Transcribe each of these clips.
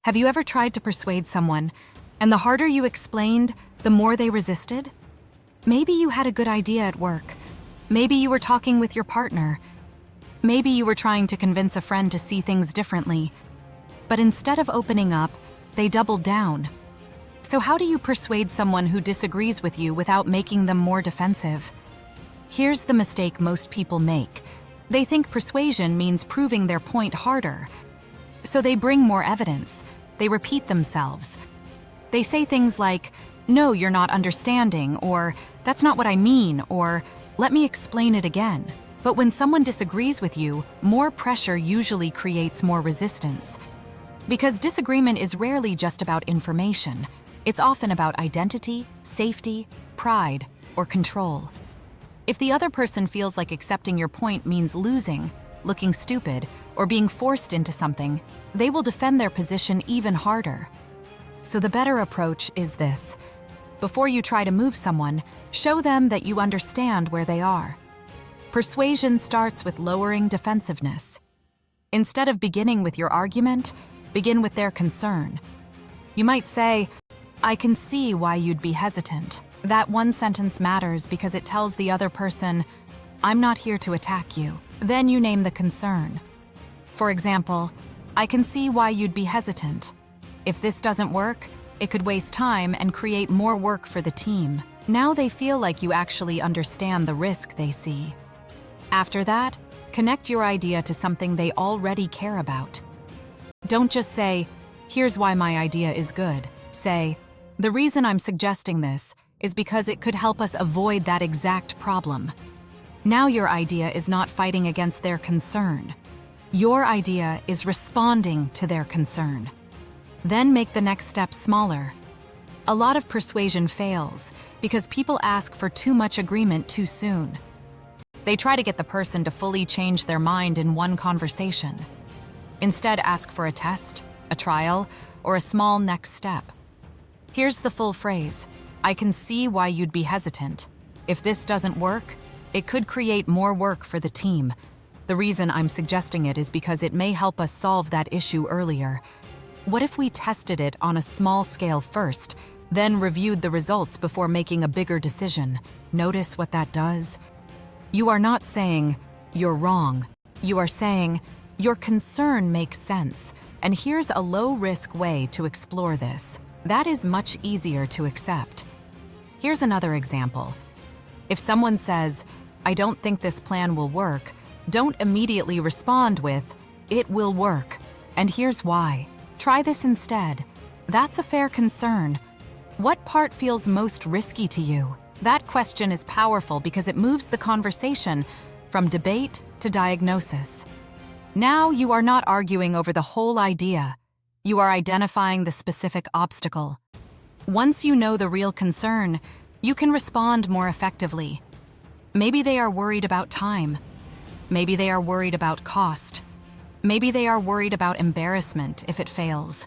Have you ever tried to persuade someone, and the harder you explained, the more they resisted? Maybe you had a good idea at work. Maybe you were talking with your partner. Maybe you were trying to convince a friend to see things differently. But instead of opening up, they doubled down. So how do you persuade someone who disagrees with you without making them more defensive? Here's the mistake most people make. They think persuasion means proving their point harder. So they bring more evidence. They repeat themselves. They say things like, "No, you're not understanding," or "That's not what I mean," or "Let me explain it again." But when someone disagrees with you, more pressure usually creates more resistance. Because disagreement is rarely just about information. It's often about identity, safety, pride, or control. If the other person feels like accepting your point means losing, looking stupid, or being forced into something, they will defend their position even harder. So the better approach is this. Before you try to move someone, show them that you understand where they are. Persuasion starts with lowering defensiveness. Instead of beginning with your argument, begin with their concern. You might say, "I can see why you'd be hesitant." That one sentence matters because it tells the other person, "I'm not here to attack you." Then you name the concern. For example, "I can see why you'd be hesitant. If this doesn't work, it could waste time and create more work for the team." Now they feel like you actually understand the risk they see. After that, connect your idea to something they already care about. Don't just say, "Here's why my idea is good." Say, "The reason I'm suggesting this is because it could help us avoid that exact problem." Now your idea is not fighting against their concern. Your idea is responding to their concern. Then make the next step smaller. A lot of persuasion fails because people ask for too much agreement too soon. They try to get the person to fully change their mind in one conversation. Instead, ask for a test, a trial, or a small next step. Here's the full phrase. "I can see why you'd be hesitant. If this doesn't work, it could create more work for the team. The reason I'm suggesting it is because it may help us solve that issue earlier. What if we tested it on a small scale first, then reviewed the results before making a bigger decision?" Notice what that does? You are not saying, "You're wrong." You are saying, "Your concern makes sense, and here's a low-risk way to explore this." That is much easier to accept. Here's another example. If someone says, "I don't think this plan will work," don't immediately respond with, "It will work, and here's why. Try this instead." That's a fair concern. What part feels most risky to you? That question is powerful because it moves the conversation from debate to diagnosis. Now you are not arguing over the whole idea. You are identifying the specific obstacle. Once you know the real concern, you can respond more effectively. Maybe they are worried about time. Maybe they are worried about cost. Maybe they are worried about embarrassment if it fails.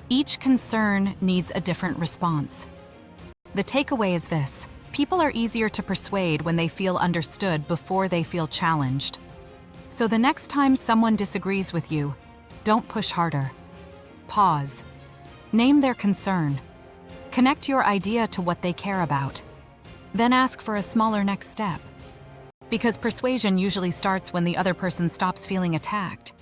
Each concern needs a different response. The takeaway is this: people are easier to persuade when they feel understood before they feel challenged. So the next time someone disagrees with you, don't push harder. Pause. Name their concern. Connect your idea to what they care about. Then ask for a smaller next step. Because persuasion usually starts when the other person stops feeling attacked.